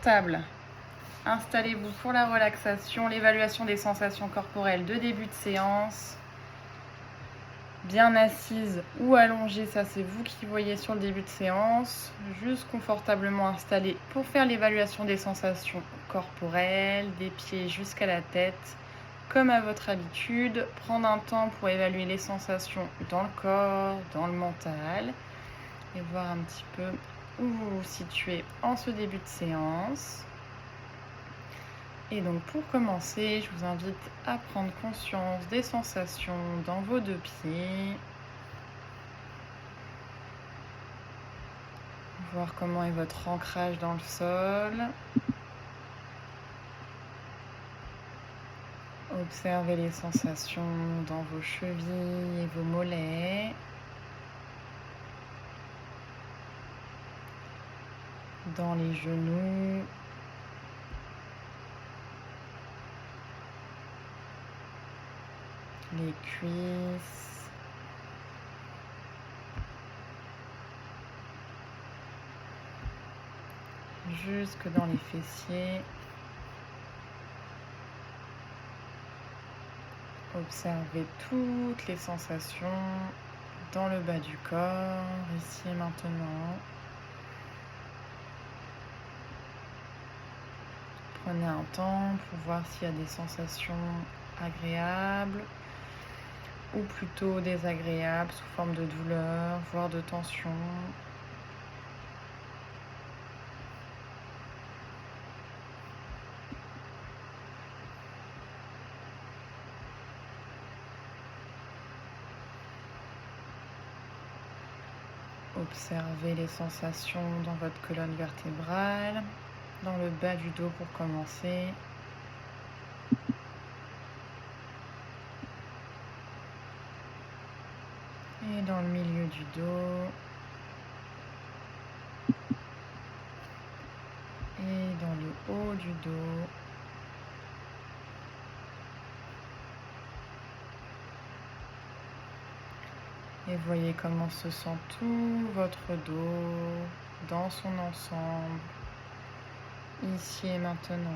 Stable. Installez-vous pour la relaxation, l'évaluation des sensations corporelles de début de séance. Bien assise ou allongée, ça c'est vous qui voyez sur le début de séance. Juste confortablement installé pour faire l'évaluation des sensations corporelles, des pieds jusqu'à la tête. Comme à votre habitude, prendre un temps pour évaluer les sensations dans le corps, dans le mental et voir un petit peu où vous vous situez en ce début de séance. Et donc pour commencer, je vous invite à prendre conscience des sensations dans vos deux pieds. Voir comment est votre ancrage dans le sol. Observez les sensations dans vos chevilles et vos mollets. Dans les genoux. Les cuisses. Jusque dans les fessiers. Observez toutes les sensations dans le bas du corps, ici et maintenant. Prenez un temps pour voir s'il y a des sensations agréables ou plutôt désagréables sous forme de douleur, voire de tension. Observez les sensations dans votre colonne vertébrale, dans le bas du dos pour commencer. Et dans le milieu du dos. Et dans le haut du dos. Et voyez comment se sent tout votre dos dans son ensemble, ici et maintenant.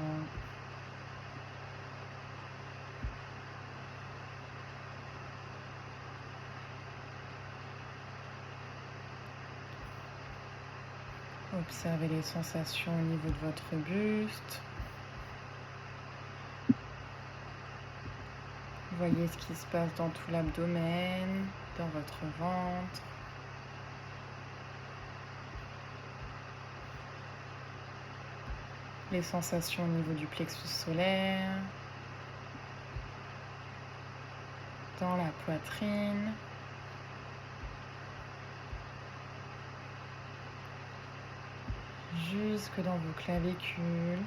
Observez les sensations au niveau de votre buste. Voyez ce qui se passe dans tout l'abdomen, dans votre ventre. Les sensations au niveau du plexus solaire, dans la poitrine. Jusque dans vos clavicules.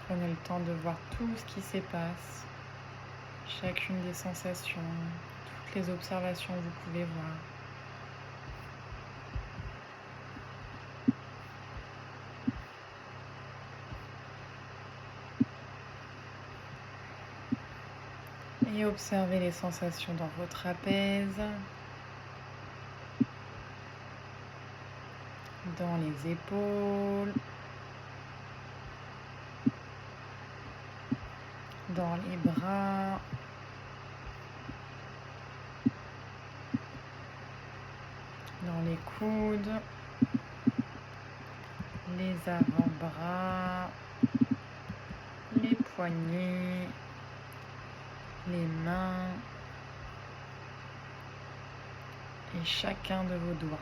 Prenez le temps de voir tout ce qui s'y passe, chacune des sensations, toutes les observations que vous pouvez voir. Et observez les sensations dans votre trapèze, dans les épaules, dans les bras, dans les coudes, les avant-bras, les poignets, les mains et chacun de vos doigts.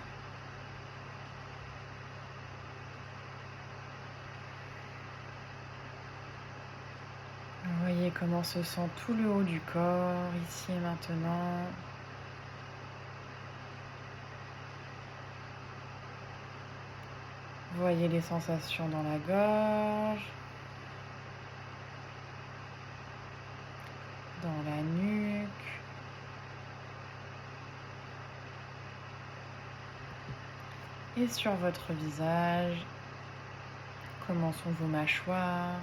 Voyez comment se sent tout le haut du corps, ici et maintenant. Voyez les sensations dans la gorge, dans la nuque, et sur votre visage. Comment sont vos mâchoires?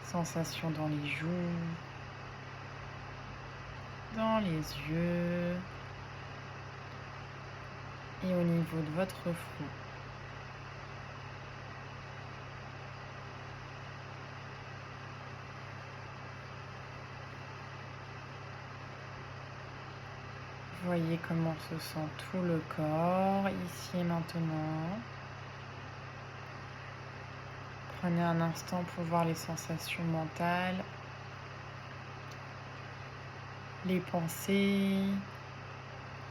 Sensations dans les joues, dans les yeux et au niveau de votre front. Voyez comment se sent tout le corps ici et maintenant. Prenez un instant pour voir les sensations mentales, les pensées,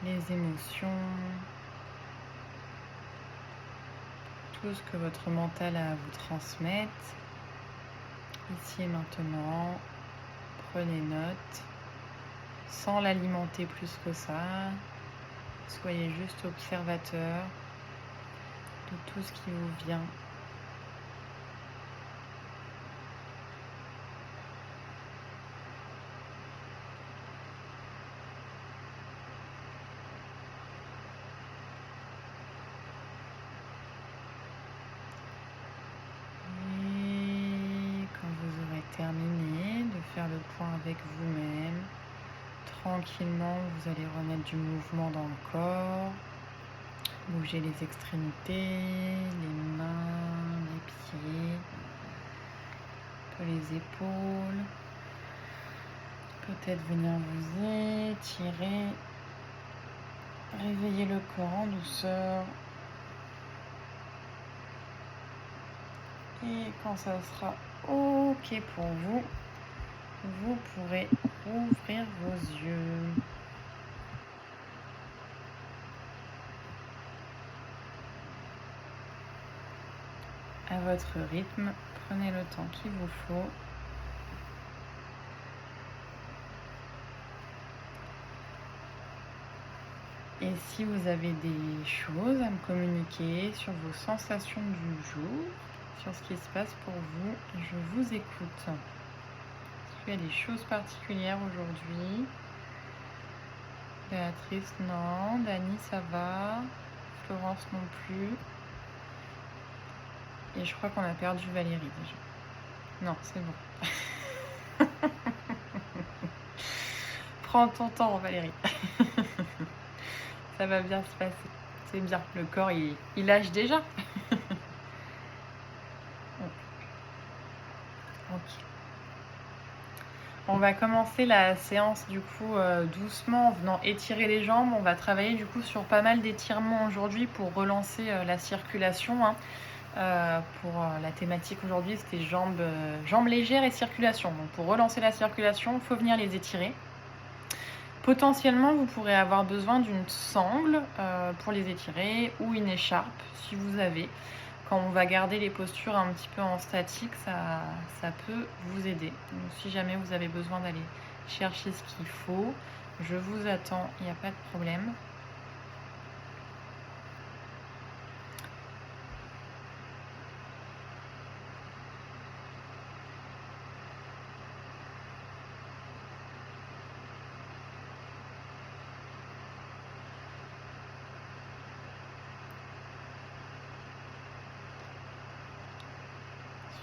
les émotions, tout ce que votre mental a à vous transmettre. Ici et maintenant, prenez note, sans l'alimenter plus que ça. Soyez juste observateur de tout ce qui vous vient. Terminé de faire le point avec vous-même. Tranquillement, vous allez remettre du mouvement dans le corps. Bougez les extrémités, les mains, les pieds, un peu les épaules. Peut-être venir vous étirer. Réveillez le corps en douceur. Et quand ça sera OK pour vous, vous pourrez ouvrir vos yeux. À votre rythme, prenez le temps qu'il vous faut. Et si vous avez des choses à me communiquer sur vos sensations du jour, sur ce qui se passe pour vous, je vous écoute. Est-ce qu'il y a des choses particulières aujourd'hui? Béatrice, non. Dani, ça va. Florence, non plus. Et je crois qu'on a perdu Valérie déjà. Non, c'est bon. Prends ton temps, Valérie. Ça va bien se passer. C'est bien. Le corps, il lâche déjà. Ok. On va commencer la séance du coup doucement en venant étirer les jambes. On va travailler du coup sur pas mal d'étirements aujourd'hui pour relancer la circulation. Pour la thématique aujourd'hui, c'était jambes légères et circulation. Donc pour relancer la circulation, il faut venir les étirer. Potentiellement, vous pourrez avoir besoin d'une sangle pour les étirer ou une écharpe si vous avez. Quand on va garder les postures un petit peu en statique, ça peut vous aider. Donc, si jamais vous avez besoin d'aller chercher ce qu'il faut, je vous attends, il n'y a pas de problème.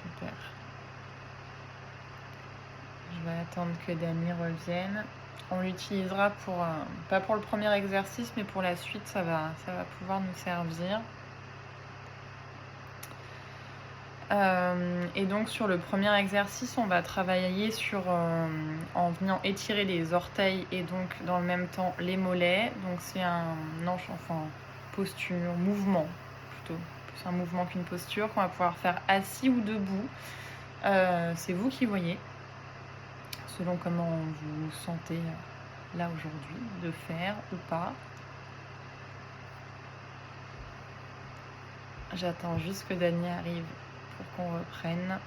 Super. Je vais attendre que Dani revienne. On l'utilisera pour, pas pour le premier exercice, mais pour la suite, ça va pouvoir nous servir. Et donc sur le premier exercice, on va travailler en venant étirer les orteils et donc dans le même temps les mollets. Donc c'est posture, mouvement plutôt. Plus un mouvement qu'une posture qu'on va pouvoir faire assis ou debout. C'est vous qui voyez, selon comment vous vous sentez là aujourd'hui, de faire ou pas. J'attends juste que Dani arrive pour qu'on reprenne.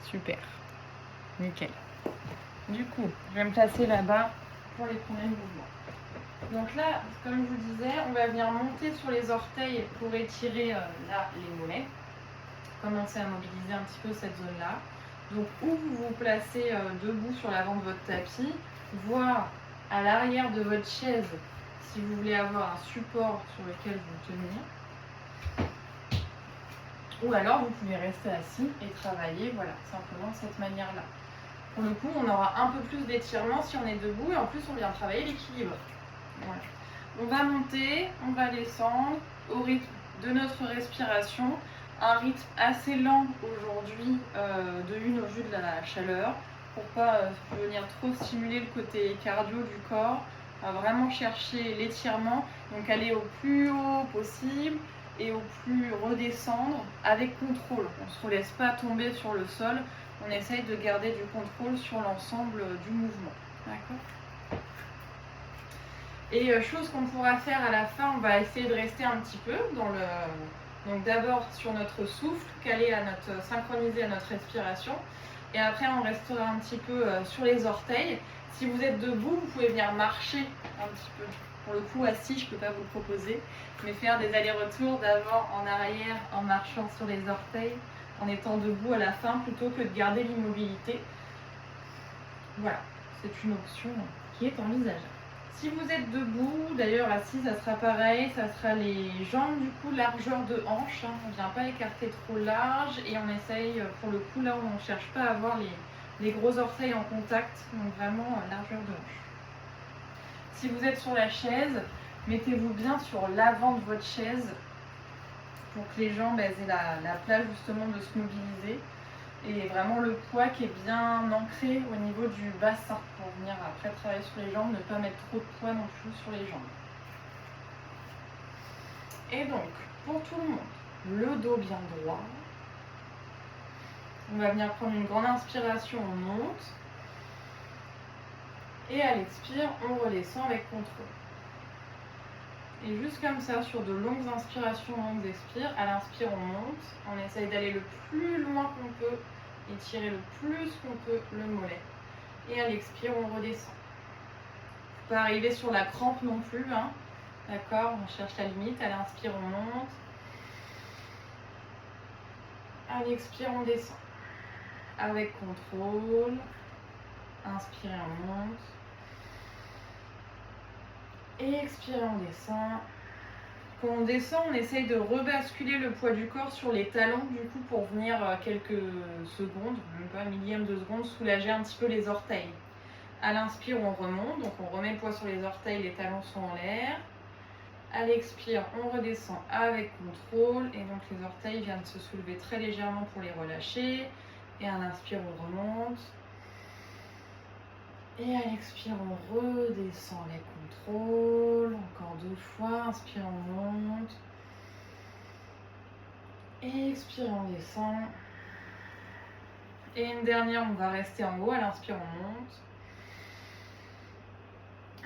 Super, nickel. Du coup, je vais me placer là-bas pour les premiers mouvements. Donc là, comme je vous disais, on va venir monter sur les orteils pour étirer là les mollets. Commencer à mobiliser un petit peu cette zone-là. Donc où vous vous placez debout sur l'avant de votre tapis, voire à l'arrière de votre chaise si vous voulez avoir un support sur lequel vous tenir. Ou alors vous pouvez rester assis et travailler, voilà, simplement de cette manière-là. Pour le coup, on aura un peu plus d'étirement si on est debout et en plus on vient travailler l'équilibre. Voilà. On va monter, on va descendre au rythme de notre respiration. Un rythme assez lent aujourd'hui, de une au vu de la chaleur, pour pas venir trop stimuler le côté cardio du corps. On va vraiment chercher l'étirement, donc aller au plus haut possible et au plus redescendre avec contrôle. On ne se laisse pas tomber sur le sol, on essaye de garder du contrôle sur l'ensemble du mouvement. D'accord ? Et chose qu'on pourra faire à la fin, on va essayer de rester un petit peu dans le... Donc d'abord sur notre souffle, synchronisé à notre respiration. Et après on restera un petit peu sur les orteils. Si vous êtes debout, vous pouvez venir marcher un petit peu. Pour le coup, assis, je ne peux pas vous le proposer. Mais faire des allers-retours d'avant en arrière en marchant sur les orteils, en étant debout à la fin, plutôt que de garder l'immobilité. Voilà, c'est une option qui est envisageable. Si vous êtes debout, d'ailleurs assis, ça sera pareil, ça sera les jambes du coup largeur de hanche, hein. On ne vient pas écarter trop large et on essaye, pour le coup là on ne cherche pas à avoir les gros orteils en contact, donc vraiment largeur de hanche. Si vous êtes sur la chaise, mettez-vous bien sur l'avant de votre chaise pour que les jambes aient la place justement de se mobiliser. Et vraiment le poids qui est bien ancré au niveau du bassin pour venir après travailler sur les jambes, ne pas mettre trop de poids non plus sur les jambes. Et donc, pour tout le monde, le dos bien droit. On va venir prendre une grande inspiration, on monte. Et à l'expire, on redescend avec contrôle. Et juste comme ça, sur de longues inspirations, longues expires, à l'inspire, on monte. On essaye d'aller le plus loin qu'on peut. Étirer le plus qu'on peut le mollet. Et à l'expire, on redescend. Pas arriver sur la crampe non plus, hein. D'accord, on cherche la limite. À l'inspire, on monte. À l'expire, on descend. Avec contrôle. Inspirez, on monte. Et expirez, on descend. Quand on descend, on essaye de rebasculer le poids du corps sur les talons, du coup, pour venir quelques secondes, même pas un millième de seconde, soulager un petit peu les orteils. À l'inspire, on remonte, donc on remet le poids sur les orteils, les talons sont en l'air. À l'expire, on redescend avec contrôle, et donc les orteils viennent se soulever très légèrement pour les relâcher. Et à l'inspire, on remonte. Et à l'expire, on redescend avec contrôle. Encore 2 fois. Inspire, on monte. Et expire, on descend. Et une dernière, on va rester en haut. À l'inspire, on monte.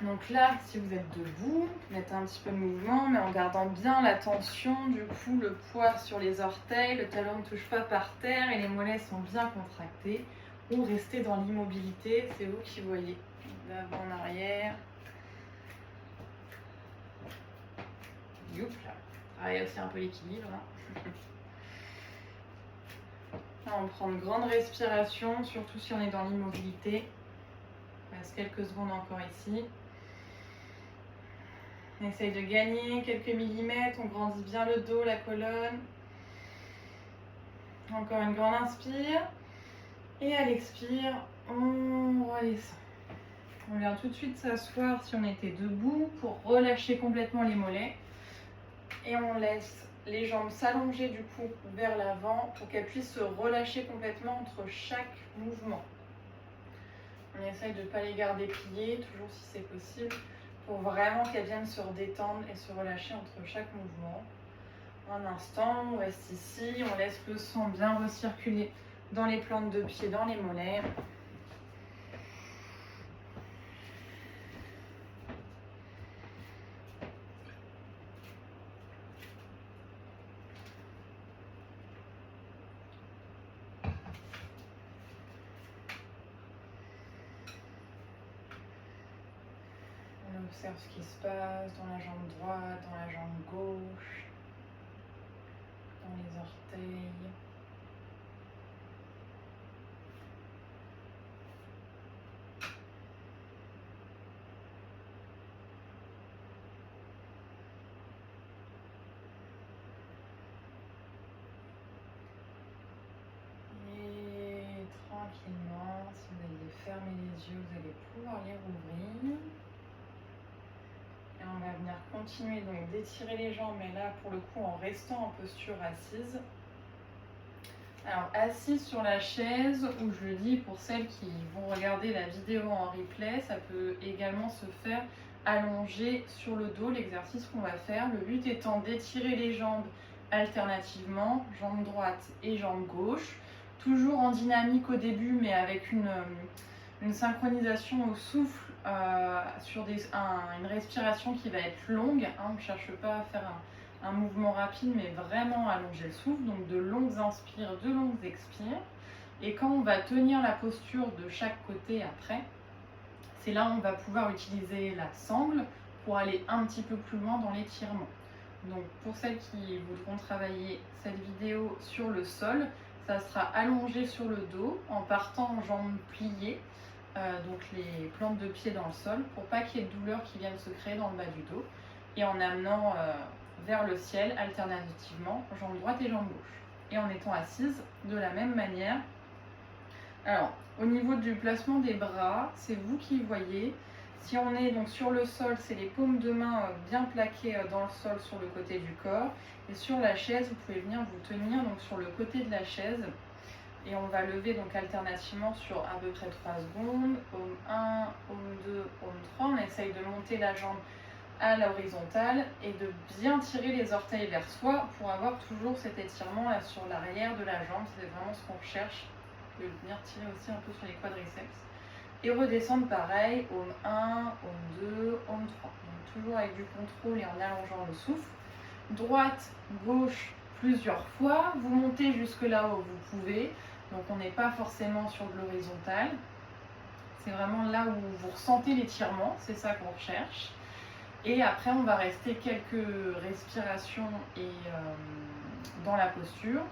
Donc là, si vous êtes debout, mettez un petit peu de mouvement, mais en gardant bien la tension, du coup, le poids sur les orteils, le talon ne touche pas par terre et les mollets sont bien contractés. Ou restez dans l'immobilité, c'est vous qui voyez. D'avant en arrière. Youp là. Travaillez aussi un peu l'équilibre. Hein. Là, on prend une grande respiration, surtout si on est dans l'immobilité. Il reste quelques secondes encore ici. On essaye de gagner quelques millimètres, on grandit bien le dos, la colonne. Encore une grande inspire. Et à l'expire, on redescend. On vient tout de suite s'asseoir si on était debout pour relâcher complètement les mollets. Et on laisse les jambes s'allonger du coup vers l'avant pour qu'elles puissent se relâcher complètement entre chaque mouvement. On essaye de ne pas les garder pliées, toujours si c'est possible, pour vraiment qu'elles viennent se redétendre et se relâcher entre chaque mouvement. Un instant, on reste ici, on laisse le sang bien recirculer dans les plantes de pied, dans les mollets. On observe ce qui se passe dans la jambe droite, dans la jambe gauche, dans les orteils. les rouvrir. Et on va venir continuer donc d'étirer les jambes, mais là pour le coup en restant en posture assise. Alors assise sur la chaise, ou je le dis pour celles qui vont regarder la vidéo en replay, ça peut également se faire allongé sur le dos, l'exercice qu'on va faire. Le but étant d'étirer les jambes alternativement, jambe droite et jambe gauche, toujours en dynamique au début, mais avec une synchronisation au souffle sur une respiration qui va être longue. On ne cherche pas à faire un mouvement rapide, mais vraiment allonger le souffle. Donc de longues inspires, de longues expires. Et quand on va tenir la posture de chaque côté après, c'est là où on va pouvoir utiliser la sangle pour aller un petit peu plus loin dans l'étirement. Donc pour celles qui voudront travailler cette vidéo sur le sol, ça sera allongé sur le dos en partant en jambes pliées, donc les plantes de pied dans le sol, pour pas qu'il y ait de douleur qui vienne se créer dans le bas du dos, et en amenant vers le ciel alternativement jambe droite et jambe gauche. Et en étant assise de la même manière. Alors, au niveau du placement des bras, c'est vous qui voyez. Si on est donc sur le sol, c'est les paumes de main bien plaquées dans le sol sur le côté du corps. Et sur la chaise, vous pouvez venir vous tenir donc sur le côté de la chaise. Et on va lever donc alternativement sur à peu près 3 secondes. Paume 1, paume 2, paume 3. On essaye de monter la jambe à l'horizontale et de bien tirer les orteils vers soi pour avoir toujours cet étirement là sur l'arrière de la jambe. C'est vraiment ce qu'on recherche. Vous pouvez venir tirer aussi un peu sur les quadriceps. Et redescendre pareil, paume 1, paume 2, paume 3. Donc toujours avec du contrôle et en allongeant le souffle. Droite, gauche, plusieurs fois. Vous montez jusque là où vous pouvez. Donc on n'est pas forcément sur de l'horizontale. C'est vraiment là où vous ressentez l'étirement, c'est ça qu'on recherche. Et après on va rester quelques respirations et dans la posture.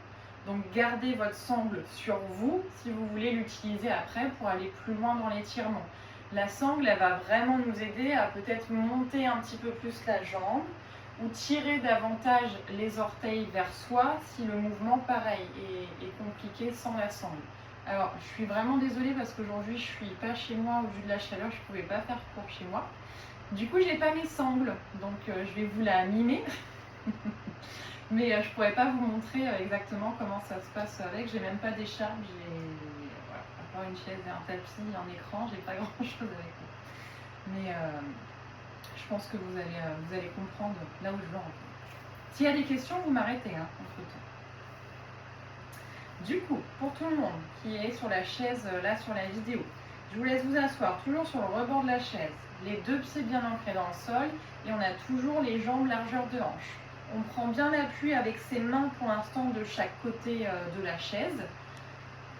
Donc gardez votre sangle sur vous si vous voulez l'utiliser après pour aller plus loin dans l'étirement. La sangle, elle va vraiment nous aider à peut-être monter un petit peu plus la jambe ou tirer davantage les orteils vers soi si le mouvement, pareil, est compliqué sans la sangle. Alors, je suis vraiment désolée parce qu'aujourd'hui, je suis pas chez moi au vu de la chaleur, je ne pouvais pas faire court chez moi. Du coup, j'ai pas mes sangles, donc je vais vous la mimer. Mais je pourrais pas vous montrer exactement comment ça se passe avec. J'ai même pas d'écharpe, voilà, à part une chaise et un tapis, un écran, j'ai pas grand chose avec moi. Mais je pense que vous allez comprendre là où je veux en venir. S'il y a des questions, vous m'arrêtez entre temps. Du coup, pour tout le monde qui est sur la chaise là sur la vidéo, je vous laisse vous asseoir toujours sur le rebord de la chaise, les deux pieds bien ancrés dans le sol et on a toujours les jambes largeur de hanche. On prend bien l'appui avec ses mains pour l'instant de chaque côté de la chaise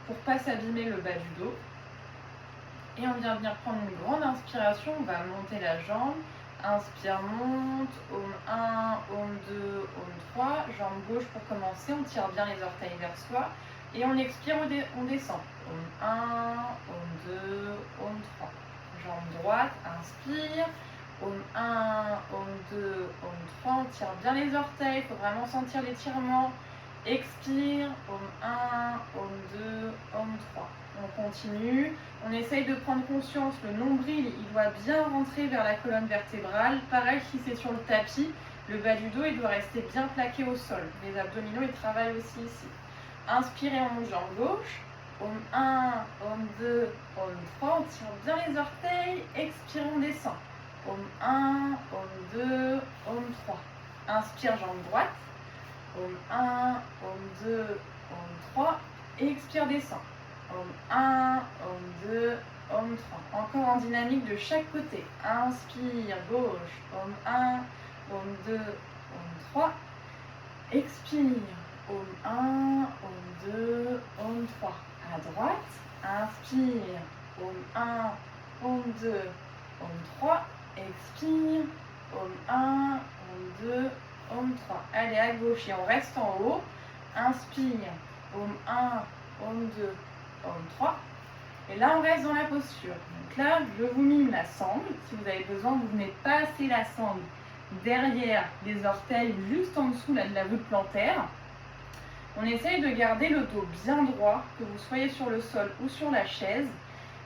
pour ne pas s'abîmer le bas du dos. Et on vient venir prendre une grande inspiration, on va monter la jambe. Inspire, monte, paume 1, paume 2, paume 3, jambe gauche pour commencer, on tire bien les orteils vers soi. Et on expire, on descend. Paume 1, paume 2, paume 3. Jambe droite, inspire. Paume 1, paume 2, paume 3, on tire bien les orteils, il faut vraiment sentir l'étirement. Expire, paume 1, paume 2, paume 3. On continue, on essaye de prendre conscience, le nombril, il doit bien rentrer vers la colonne vertébrale. Pareil, si c'est sur le tapis, le bas du dos, il doit rester bien plaqué au sol. Les abdominaux, ils travaillent aussi ici. Inspirez, on monte jambe gauche. Paume 1, paume 2, paume 3, on tire bien les orteils. Expire, on descend. Paume 1, paume 2, paume 3. Inspire, jambe droite. Paume 1, paume 2, paume 3. Et expire, descend. Paume 1, paume 2, paume 3. Encore en dynamique de chaque côté. Inspire, gauche. Paume 1, paume 2, paume 3. Expire. Paume 1, paume 2, paume 3. À droite. Inspire. Paume 1, paume 2, paume 3. Expire. Paume 1, paume 2, paume 3. Allez, à gauche et on reste en haut. Inspire. Paume 1, paume 2, paume 3. Et là, on reste dans la posture. Donc là, je vous mime la sangle. Si vous avez besoin, vous venez passer la sangle derrière les orteils, juste en dessous là, de la voûte plantaire. On essaye de garder le dos bien droit, que vous soyez sur le sol ou sur la chaise.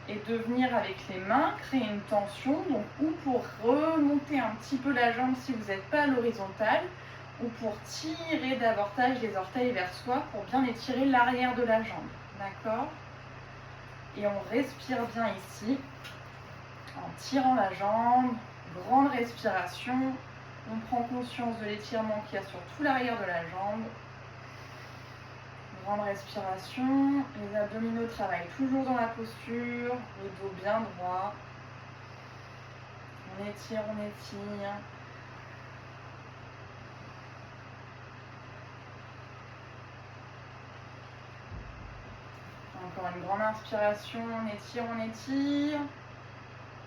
et de venir avec les mains créer une tension, donc ou pour remonter un petit peu la jambe si vous n'êtes pas à l'horizontale, ou pour tirer davantage les orteils vers soi pour bien étirer l'arrière de la jambe. D'accord? Et on respire bien ici en tirant la jambe, grande respiration. On prend conscience de l'étirement qu'il y a sur tout l'arrière de la jambe. Grande respiration, les abdominaux travaillent toujours dans la posture, le dos bien droit. On étire, on étire. Encore une grande inspiration, on étire, on étire.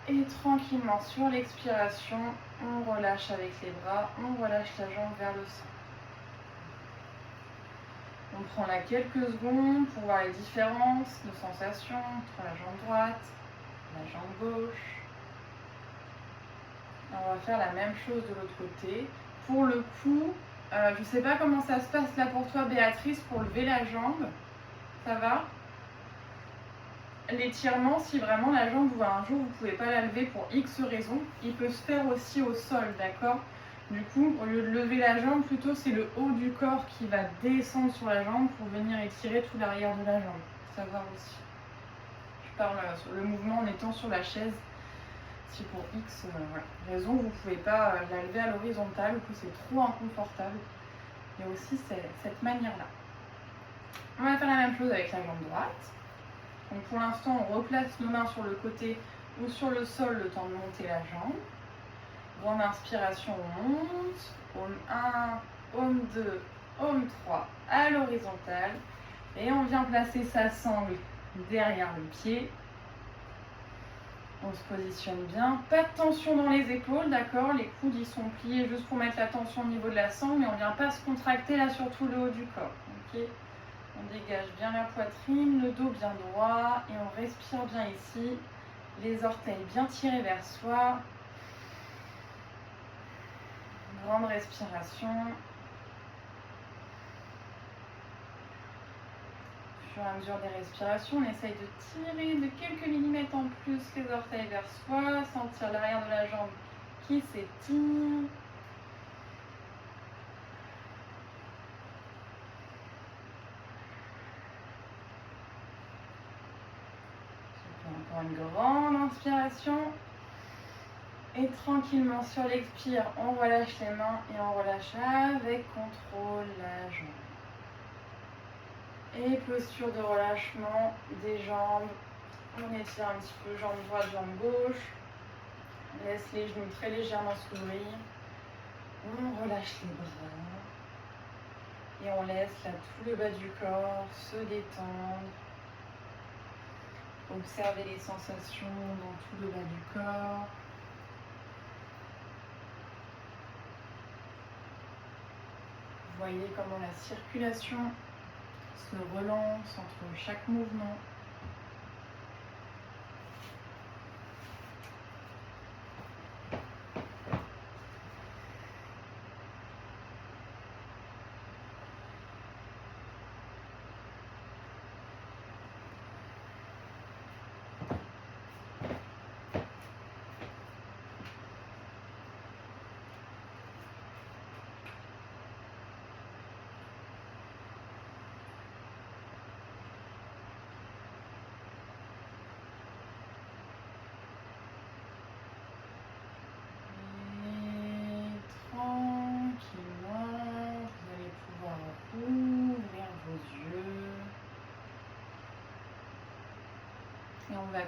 Et tranquillement sur l'expiration, on relâche avec les bras, on relâche la jambe vers le centre. On prend là quelques secondes pour voir les différences de sensations entre la jambe droite, la jambe gauche. On va faire la même chose de l'autre côté. Pour le coup, je ne sais pas comment ça se passe là pour toi Béatrice, pour lever la jambe. Ça va? L'étirement, si vraiment la jambe, un jour vous ne pouvez pas la lever pour X raisons, il peut se faire aussi au sol, d'accord? Du coup, au lieu de lever la jambe, plutôt c'est le haut du corps qui va descendre sur la jambe pour venir étirer tout l'arrière de la jambe. Savoir aussi. Je parle sur le mouvement en étant sur la chaise. Si pour X raison, vous ne pouvez pas la lever à l'horizontale ou que c'est trop inconfortable. Il y a aussi cette manière-là. On va faire la même chose avec la jambe droite. Donc pour l'instant, on replace nos mains sur le côté ou sur le sol le temps de monter la jambe. Grande inspiration, on monte. Aume 1, aume 2, aume 3 à l'horizontale. Et on vient placer sa sangle derrière le pied. On se positionne bien. Pas de tension dans les épaules, d'accord? Les coudes ils sont pliés juste pour mettre la tension au niveau de la sangle, mais on ne vient pas se contracter là sur tout le haut du corps. Okay, on dégage bien la poitrine, le dos bien droit et on respire bien ici. Les orteils bien tirés vers soi. Grande respiration. Au fur et à mesure des respirations, on essaye de tirer de quelques millimètres en plus les orteils vers soi, sentir l'arrière de la jambe qui s'étire. Encore une grande inspiration. Et tranquillement sur l'expire, on relâche les mains et on relâche avec contrôle la jambe. Et posture de relâchement des jambes. On étire un petit peu jambe droite, jambe gauche. On laisse les genoux très légèrement s'ouvrir. On relâche les bras. Et on laisse là tout le bas du corps se détendre. Observez les sensations dans tout le bas du corps. Voyez comment la circulation se relance entre chaque mouvement.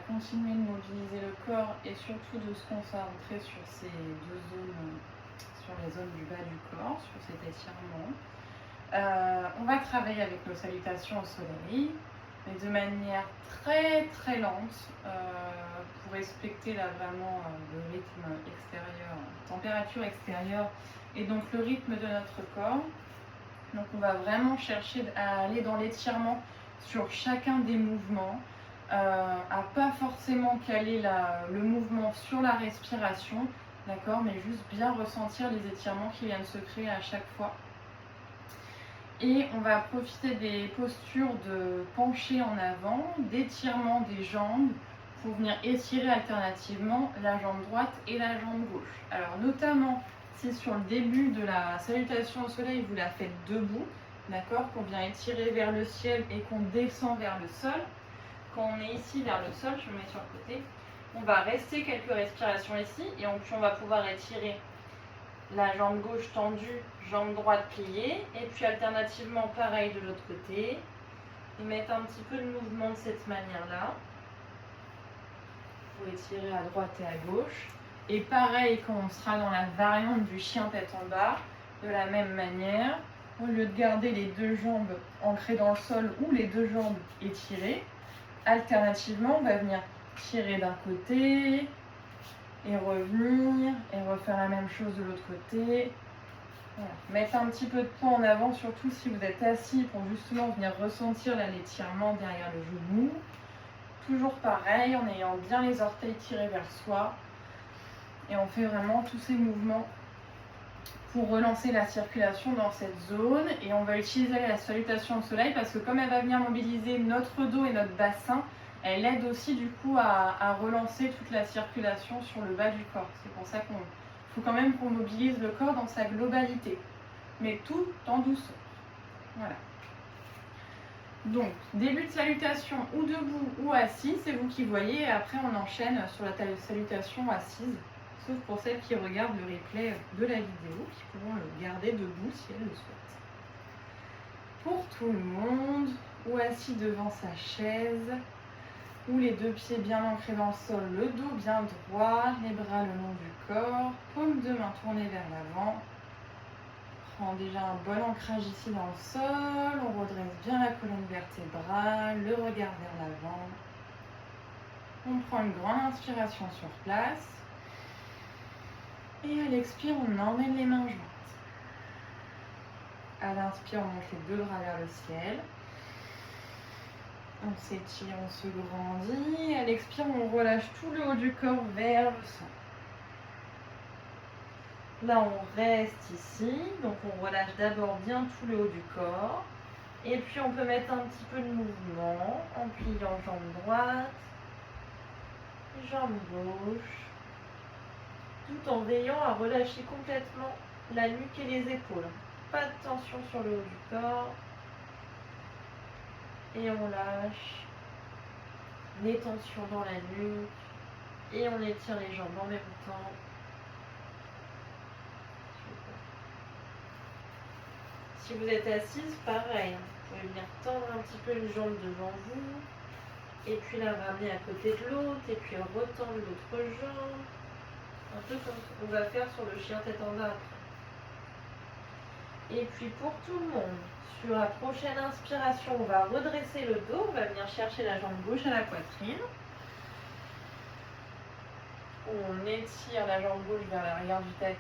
Continuer de mobiliser le corps et surtout de se concentrer sur ces deux zones, sur les zones du bas du corps, sur cet étirement. On va travailler avec nos salutations au soleil, mais de manière très très lente pour respecter là vraiment le rythme extérieur, température extérieure et donc le rythme de notre corps. Donc on va vraiment chercher à aller dans l'étirement sur chacun des mouvements. À pas forcément caler le mouvement sur la respiration, d'accord, mais juste bien ressentir les étirements qui viennent se créer à chaque fois. Et on va profiter des postures de pencher en avant, d'étirement des jambes pour venir étirer alternativement la jambe droite et la jambe gauche. Alors notamment si sur le début de la salutation au soleil, vous la faites debout, d'accord, qu'on vient étirer vers le ciel et qu'on descend vers le sol. Quand on est ici vers le sol, je me mets sur le côté, on va rester quelques respirations ici et puis on va pouvoir étirer la jambe gauche tendue, jambe droite pliée, et puis alternativement pareil de l'autre côté, et mettre un petit peu de mouvement de cette manière-là, pour étirer à droite et à gauche. Et pareil quand on sera dans la variante du chien tête en bas, de la même manière, au lieu de garder les deux jambes ancrées dans le sol ou les deux jambes étirées, alternativement on va venir tirer d'un côté, et revenir, et refaire la même chose de l'autre côté. Voilà. Mettre un petit peu de poids en avant, surtout si vous êtes assis, pour justement venir ressentir l'étirement derrière le genou. Toujours pareil, en ayant bien les orteils tirés vers soi. Et on fait vraiment tous ces mouvements pour relancer la circulation dans cette zone. Et on va utiliser la salutation au soleil parce que comme elle va venir mobiliser notre dos et notre bassin, elle aide aussi du coup à relancer toute la circulation sur le bas du corps. C'est pour ça qu'il faut quand même qu'on mobilise le corps dans sa globalité, mais tout en douceur. Voilà. Donc, début de salutation ou debout ou assis, c'est vous qui voyez, et après on enchaîne sur la salutation assise, sauf pour celles qui regardent le replay de la vidéo, qui pourront le garder debout si elles le souhaitent. Pour tout le monde, ou assis devant sa chaise, ou les deux pieds bien ancrés dans le sol, le dos bien droit, les bras le long du corps, paume de main tournée vers l'avant. Prends déjà un bon ancrage ici dans le sol, on redresse bien la colonne vertébrale, le regard vers l'avant. On prend une grande inspiration sur place. Et à l'expire, on emmène les mains jointes. À l'inspire, on monte les deux bras vers le ciel. On s'étire, on se grandit. À l'expire, on relâche tout le haut du corps vers le centre. Là, on reste ici. Donc, on relâche d'abord bien tout le haut du corps. Et puis, on peut mettre un petit peu de mouvement en pliant jambe droite, jambe gauche, tout en veillant à relâcher complètement la nuque et les épaules. Pas de tension sur le haut du corps. Et on lâche les tensions dans la nuque et on étire les jambes en même temps. Si vous êtes assise, pareil, vous pouvez venir tendre un petit peu une jambe devant vous et puis la ramener à côté de l'autre et puis retendre l'autre jambe, un peu comme on va faire sur le chien tête en bas après. Et puis pour tout le monde, sur la prochaine inspiration, on va redresser le dos, on va venir chercher la jambe gauche à la poitrine. On étire la jambe gauche vers l'arrière du tapis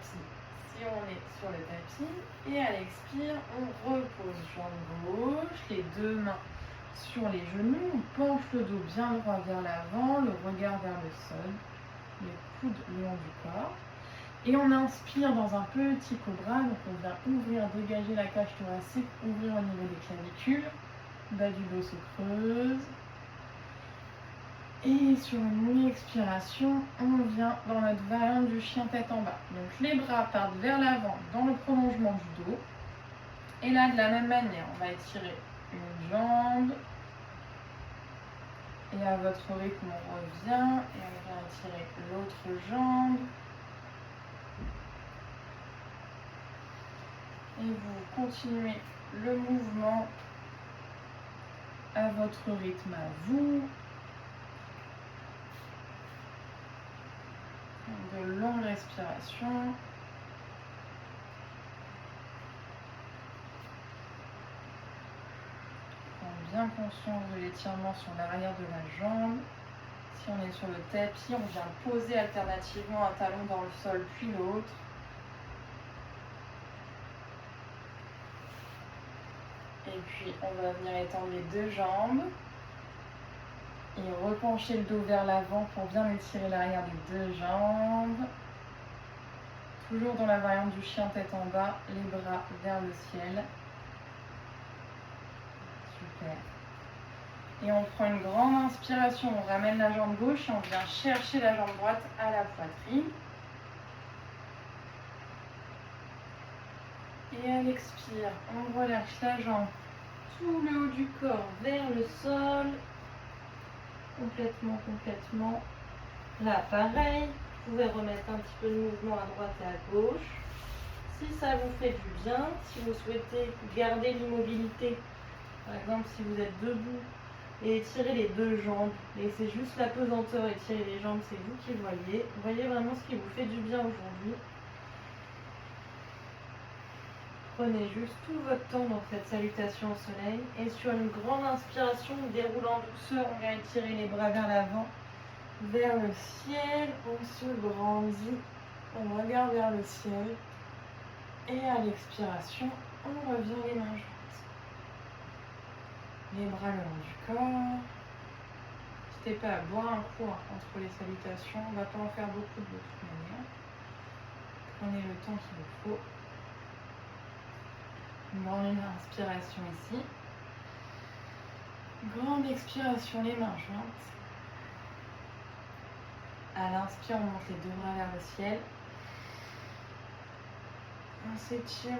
si on est sur le tapis. Et à l'expire, on repose jambe gauche, les deux mains sur les genoux. On penche le dos bien droit vers l'avant, le regard vers le sol, les coudes le long du corps. Et on inspire dans un petit cobra, donc on vient ouvrir, dégager la cage thoracique, ouvrir au niveau des clavicules, bas du dos se creuse. Et sur une expiration, on vient dans notre variante du chien tête en bas. Donc les bras partent vers l'avant dans le prolongement du dos. Et là, de la même manière, on va étirer une jambe. Et à votre rythme, on revient et on vient étirer l'autre jambe. Et vous continuez le mouvement à votre rythme à vous. De longues respirations. Prends bien conscience de l'étirement sur l'arrière de la jambe. Si on est sur le tapis, on vient poser alternativement un talon dans le sol puis l'autre. Et puis on va venir étendre les deux jambes et repencher le dos vers l'avant pour bien étirer l'arrière des deux jambes. Toujours dans la variante du chien tête en bas, les bras vers le ciel. Super. Et on prend une grande inspiration, on ramène la jambe gauche et on vient chercher la jambe droite à la poitrine. Et à l'expire, on relâche la jambe, tout le haut du corps vers le sol. Complètement, complètement. Là, pareil, vous pouvez remettre un petit peu de mouvement à droite et à gauche. Si ça vous fait du bien, si vous souhaitez garder l'immobilité, par exemple si vous êtes debout, et étirez les deux jambes, laissez juste la pesanteur, étirer les jambes, c'est vous qui voyez. Voyez vraiment ce qui vous fait du bien aujourd'hui. Prenez juste tout votre temps dans cette salutation au soleil. Et sur une grande inspiration, déroulant en douceur, on vient étirer les bras vers l'avant, vers le ciel. On se grandit, on regarde vers le ciel. Et à l'expiration, on revient les mains jointes. Les bras le long du corps. N'hésitez pas à boire un coup entre les salutations. On ne va pas en faire beaucoup de toute manière. Prenez le temps qu'il vous faut. Une grande inspiration ici. Grande expiration, les mains jointes. À l'inspire, on monte les deux bras vers le ciel. On s'étire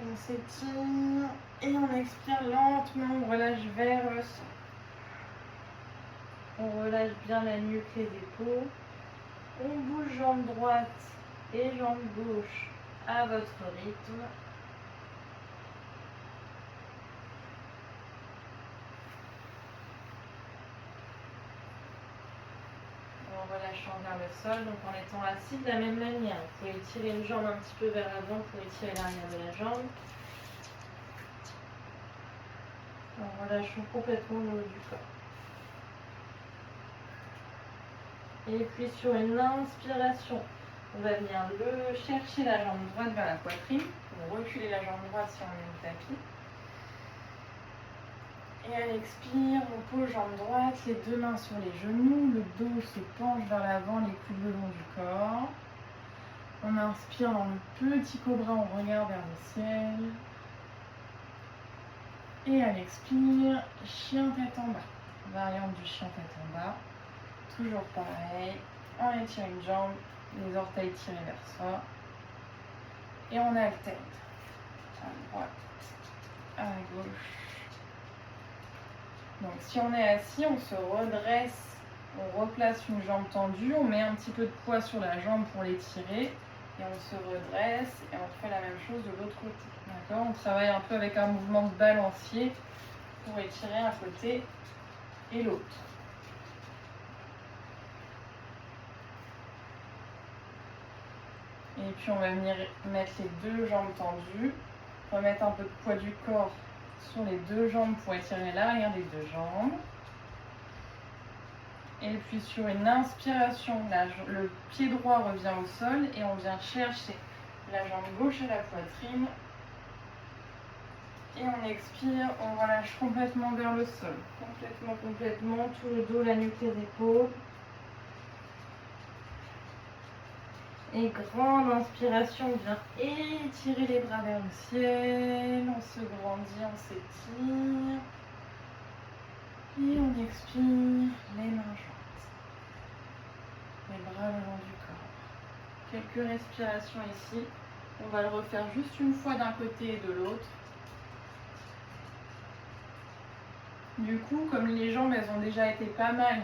et on expire lentement, on relâche vers le sol. On relâche bien la nuque, les épaules. On bouge jambe droite et jambe gauche à votre rythme. En relâchant vers le sol, donc en étant assis de la même manière. Vous pouvez étirer une jambe un petit peu vers l'avant pour étirer l'arrière de la jambe. En relâchant complètement le haut du corps. Et puis sur une inspiration, on va venir chercher la jambe droite vers la poitrine. On va reculer la jambe droite si on met le tapis. Et à l'expire, on pose jambe droite, les deux mains sur les genoux, le dos se penche vers l'avant, les coudes le long du corps. On inspire dans le petit cobra, on regarde vers le ciel. Et à l'expire, chien tête en bas. Variante du chien tête en bas. Toujours pareil, on étire une jambe, les orteils tirés vers soi. Et on alterne. À droite, à gauche. Donc si on est assis, on se redresse, on replace une jambe tendue, on met un petit peu de poids sur la jambe pour l'étirer et on se redresse et on fait la même chose de l'autre côté. D'accord ? On travaille un peu avec un mouvement de balancier pour étirer un côté et l'autre. Et puis on va venir mettre les deux jambes tendues, remettre un peu de poids du corps sur les deux jambes pour étirer l'arrière des deux jambes. Et puis sur une inspiration, le pied droit revient au sol et on vient chercher la jambe gauche à la poitrine. Et on expire, on relâche complètement vers le sol. Complètement, tout le dos, la nuque, les épaules. Et grande inspiration, on vient étirer les bras vers le ciel, on se grandit, on s'étire. Et on expire, les mains jointes. Les bras le long du corps. Quelques respirations ici. On va le refaire juste une fois d'un côté et de l'autre. Du coup, comme les jambes, elles ont déjà été pas mal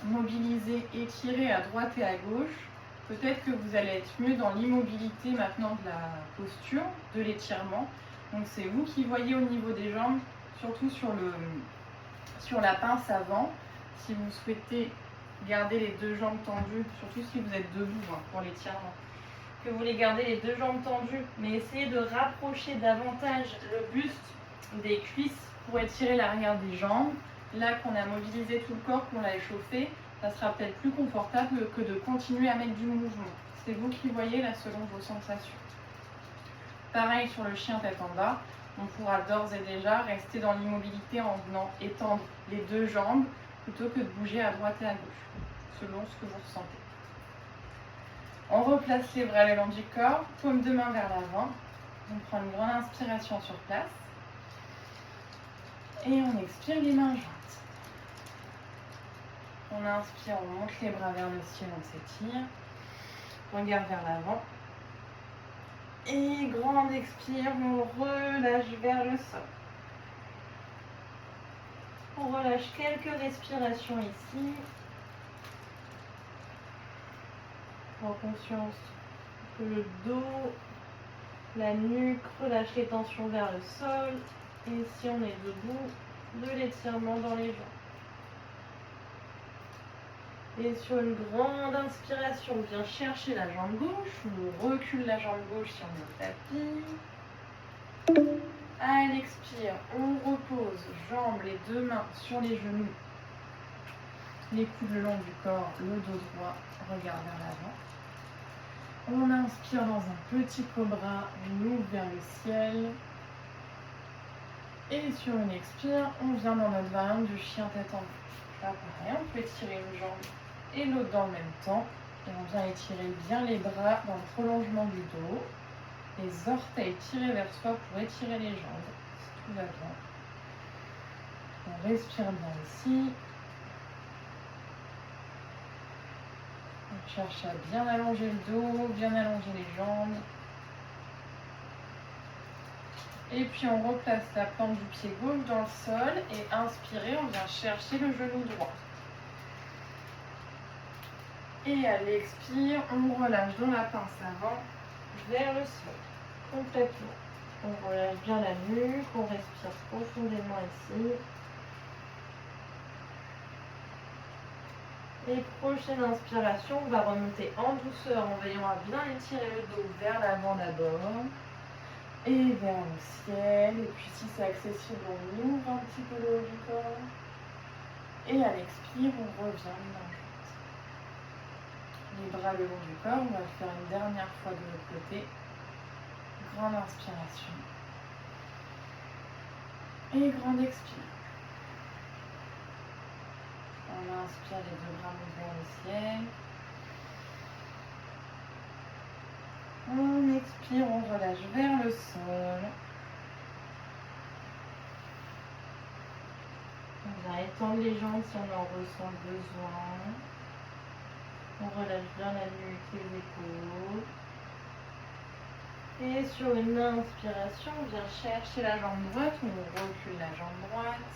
mobilisées, étirées à droite et à gauche, peut-être que vous allez être mieux dans l'immobilité maintenant de la posture, de l'étirement. Donc c'est vous qui voyez au niveau des jambes, surtout sur la pince avant. Si vous souhaitez garder les deux jambes tendues, surtout si vous êtes debout pour l'étirement, que vous voulez garder les deux jambes tendues, mais essayez de rapprocher davantage le buste des cuisses pour étirer l'arrière des jambes. Là qu'on a mobilisé tout le corps, qu'on l'a échauffé, ça sera peut-être plus confortable que de continuer à mettre du mouvement. C'est vous qui voyez là selon vos sensations. Pareil sur le chien tête en bas, on pourra d'ores et déjà rester dans l'immobilité en venant étendre les deux jambes plutôt que de bouger à droite et à gauche, selon ce que vous ressentez. On replace les bras le long du corps, paume de main vers l'avant. On prend une grande inspiration sur place. Et on expire les mains jointes. On inspire, on monte les bras vers le ciel, on s'étire. Regarde vers l'avant. Et grande expire, on relâche vers le sol. On relâche quelques respirations ici. Prends conscience que le dos, la nuque, relâche les tensions vers le sol. Et si on est debout, de l'étirement dans les jambes. Et sur une grande inspiration, on vient chercher la jambe gauche. On recule la jambe gauche si on est au tapis. À l'expire, on repose jambes, les deux mains sur les genoux. Les coudes le long du corps, le dos droit, regard vers l'avant. On inspire dans un petit cobra, on ouvre vers le ciel. Et sur une expire, on vient dans notre variante du chien tête en bas. Là, pareil, on peut étirer une jambe et l'autre dans le même temps. Et on vient étirer bien les bras dans le prolongement du dos. Les orteils tirés vers soi pour étirer les jambes, si tout va bien. On respire bien ici. On cherche à bien allonger le dos, bien allonger les jambes. Et puis on replace la plante du pied gauche dans le sol et inspirez, on vient chercher le genou droit. Et à l'expire, on relâche dans la pince avant vers le sol, complètement. On relâche bien la nuque, on respire profondément ici. Et prochaine inspiration, on va remonter en douceur en veillant à bien étirer le dos vers l'avant d'abord. Et vers le ciel. Et puis si c'est accessible, on ouvre un petit peu le haut du corps. Et à l'expire, on revient une main jointe. Les bras le long du corps, on va le faire une dernière fois de l'autre côté. Grande inspiration. Et grande expire. On inspire les deux bras vers le ciel. On expire, on relâche vers le sol. On va étendre les jambes si on en ressent le besoin. On relâche bien la nuque, les épaules. Et sur une inspiration, on vient chercher la jambe droite, on recule la jambe droite.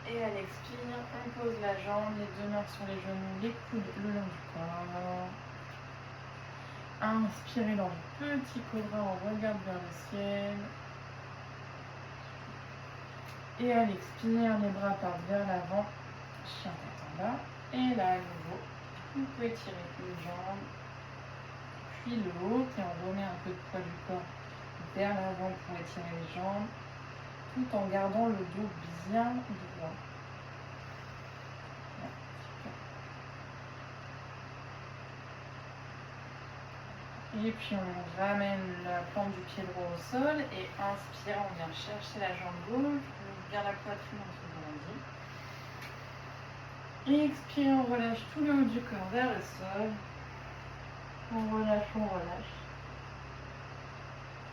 Et à l'expire, on pose la jambe, les deux mains sur les genoux, les coudes le long du corps. Inspirez dans le petit cobra, on regarde vers le ciel. Et à l'expire, les bras partent vers l'avant, chien tête en bas. Et là, à nouveau, vous pouvez tirer une jambe, puis l'autre, et on remet un peu de poids du corps vers l'avant pour étirer les jambes, tout en gardant le dos bien droit. Et puis on ramène la plante du pied droit au sol et inspire, on vient chercher la jambe gauche, on ouvre bien la poitrine, on se grandit. Et expire, on relâche tout le haut du corps vers le sol. On relâche, on relâche.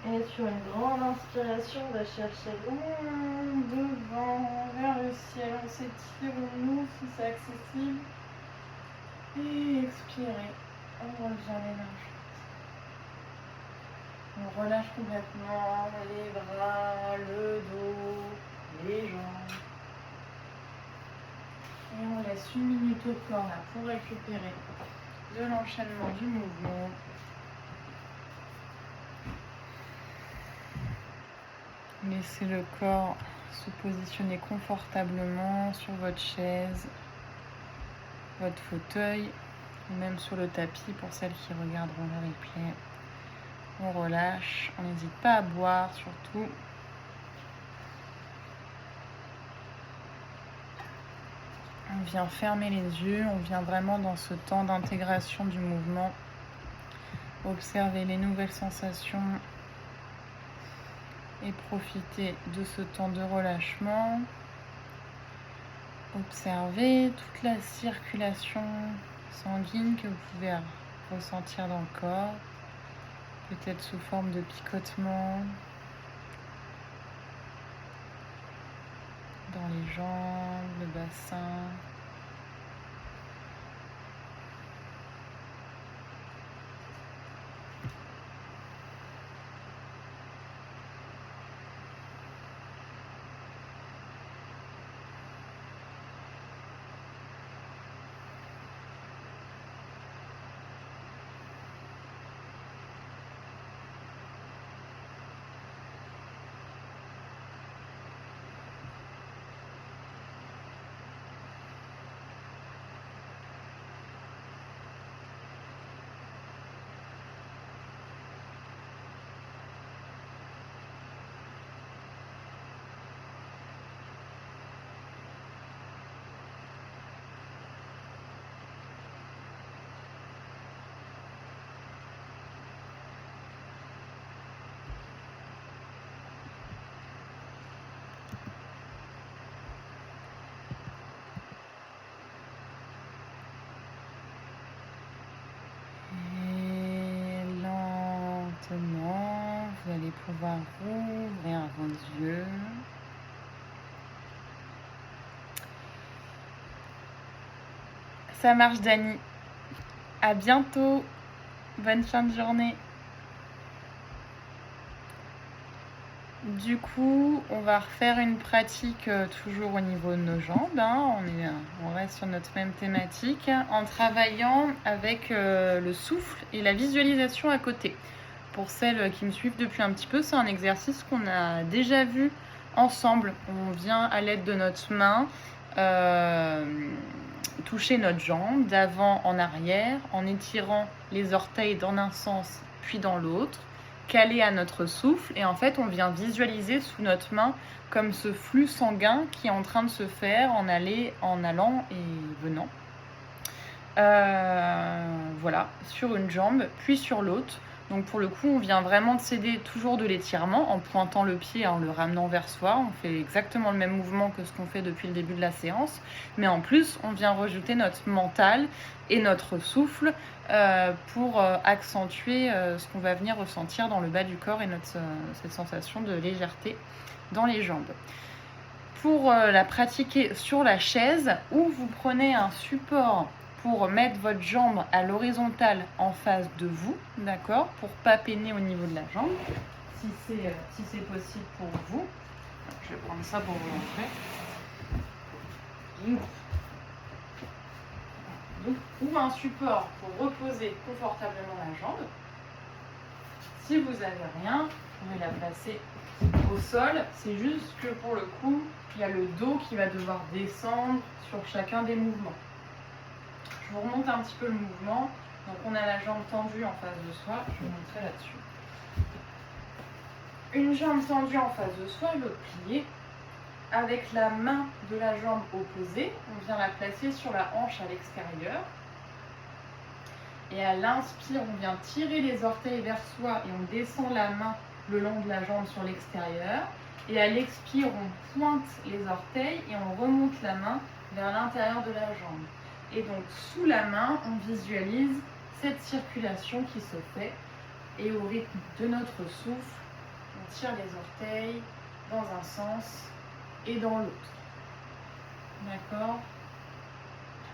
Et sur une grande inspiration, on va chercher loin devant, vers le ciel. On s'étire, on ouvre si c'est accessible. Et expirez, on revient les mains. On relâche complètement les bras, le dos, les jambes. Et on laisse une minute au corps là pour récupérer de l'enchaînement du mouvement. Laissez le corps se positionner confortablement sur votre chaise, votre fauteuil, ou même sur le tapis pour celles qui regarderont le replay. On relâche, on n'hésite pas à boire surtout. On vient fermer les yeux, on vient vraiment dans ce temps d'intégration du mouvement. Observer les nouvelles sensations et profiter de ce temps de relâchement. Observez toute la circulation sanguine que vous pouvez ressentir dans le corps, peut-être sous forme de picotement, dans les jambes, le bassin. Vous allez pouvoir rouvrir vos yeux. Ça marche, Dani. À bientôt. Bonne fin de journée. Du coup, on va refaire une pratique toujours au niveau de nos jambes. On reste sur notre même thématique en travaillant avec le souffle et la visualisation à côté. Pour celles qui me suivent depuis un petit peu, c'est un exercice qu'on a déjà vu ensemble. On vient à l'aide de notre main toucher notre jambe d'avant en arrière en étirant les orteils dans un sens puis dans l'autre, calé à notre souffle, et en fait on vient visualiser sous notre main comme ce flux sanguin qui est en train de se faire en allant et venant. Voilà, sur une jambe puis sur l'autre. Donc pour le coup, on vient vraiment de s'aider toujours de l'étirement en pointant le pied, en le ramenant vers soi. On fait exactement le même mouvement que ce qu'on fait depuis le début de la séance. Mais en plus, on vient rajouter notre mental et notre souffle pour accentuer ce qu'on va venir ressentir dans le bas du corps et cette sensation de légèreté dans les jambes. Pour la pratiquer sur la chaise, ou vous prenez un support pour mettre votre jambe à l'horizontale en face de vous, d'accord, pour pas peiner au niveau de la jambe, si c'est possible pour vous. Je vais prendre ça pour vous montrer. Ou un support pour reposer confortablement la jambe. Si vous n'avez rien, vous pouvez la placer au sol. C'est juste que pour le coup, il y a le dos qui va devoir descendre sur chacun des mouvements. Je vous remonte un petit peu le mouvement. Donc on a la jambe tendue en face de soi. Je vais vous montrer là-dessus. Une jambe tendue en face de soi, l'autre pliée. Avec la main de la jambe opposée, on vient la placer sur la hanche à l'extérieur. Et à l'inspire, on vient tirer les orteils vers soi et on descend la main le long de la jambe sur l'extérieur. Et à l'expire, on pointe les orteils et on remonte la main vers l'intérieur de la jambe. Et donc, sous la main, on visualise cette circulation qui se fait. Et au rythme de notre souffle, on tire les orteils dans un sens et dans l'autre. D'accord ?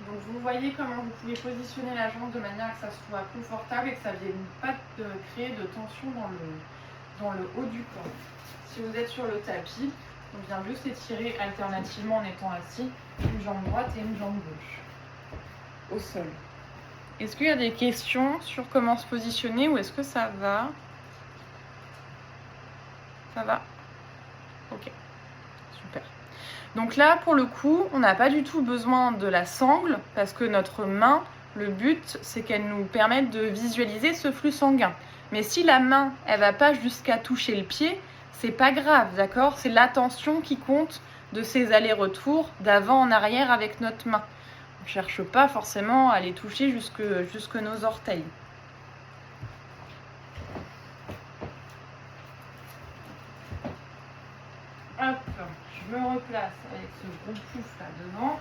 Donc, vous voyez comment vous pouvez positionner la jambe de manière à que ça soit confortable et que ça ne vienne pas créer de tension dans le haut du corps. Si vous êtes sur le tapis, on vient juste étirer alternativement en étant assis une jambe droite et une jambe gauche au sol. Est-ce qu'il y a des questions sur comment se positionner ou est-ce que ça va? Ça va? Ok, super. Donc là, pour le coup, on n'a pas du tout besoin de la sangle parce que notre main, le but, c'est qu'elle nous permette de visualiser ce flux sanguin. Mais si la main, elle va pas jusqu'à toucher le pied, c'est pas grave, d'accord? C'est l'attention qui compte de ces allers-retours d'avant en arrière avec notre main. On ne cherche pas forcément à les toucher jusque nos orteils. Hop, je me replace avec ce gros pouf là devant.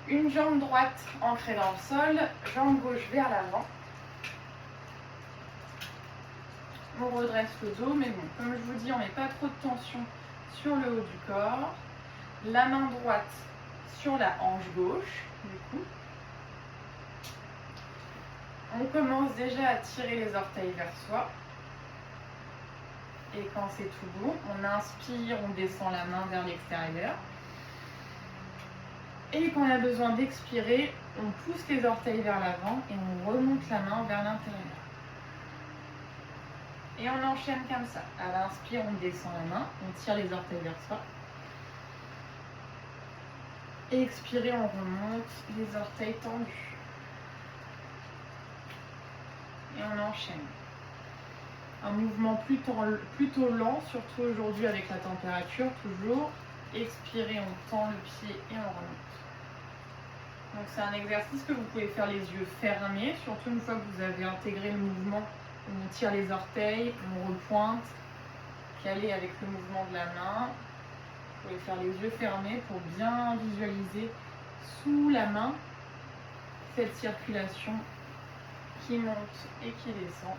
Une jambe droite ancrée dans le sol, jambe gauche vers l'avant. On redresse le dos, mais bon, comme je vous dis, on met pas trop de tension sur le haut du corps. La main droite sur la hanche gauche, du coup. On commence déjà à tirer les orteils vers soi. Et quand c'est tout bon, on inspire, on descend la main vers l'extérieur. Et quand on a besoin d'expirer, on pousse les orteils vers l'avant et on remonte la main vers l'intérieur. Et on enchaîne comme ça. À l'inspire, on descend la main, on tire les orteils vers soi. Et expirer, on remonte les orteils tendus. Et on enchaîne. Un mouvement plutôt lent, surtout aujourd'hui avec la température, toujours. Expirer, on tend le pied et on remonte. Donc c'est un exercice que vous pouvez faire les yeux fermés, surtout une fois que vous avez intégré le mouvement. On tire les orteils, on repointe, caler avec le mouvement de la main. Vous pouvez faire les yeux fermés pour bien visualiser sous la main cette circulation qui monte et qui descend.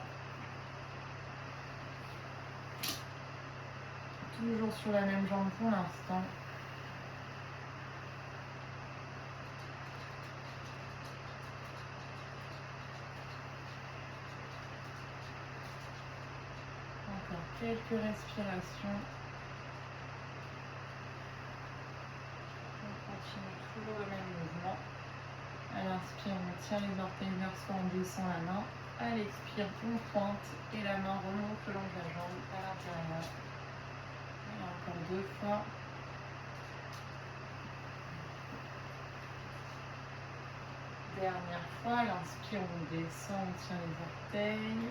Toujours sur la même jambe pour l'instant. Encore quelques respirations. On continue toujours le même mouvement. À l'inspire, on tire les orteils vers soi, on descend la main. À l'expire, on pointe et la main remonte le long de la jambe à l'intérieur. Et encore 2 fois. Dernière fois, à l'inspire, on descend, on tire les orteils.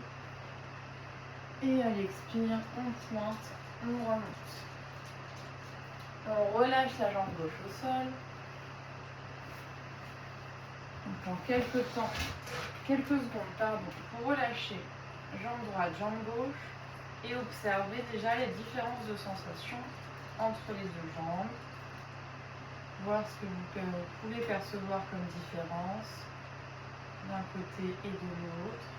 Et à l'expire, on pointe, on remonte. On relâche la jambe gauche au sol. On prend quelques secondes, pour relâcher jambe droite, jambe gauche et observer déjà les différences de sensations entre les deux jambes. Voir ce que vous pouvez percevoir comme différence d'un côté et de l'autre.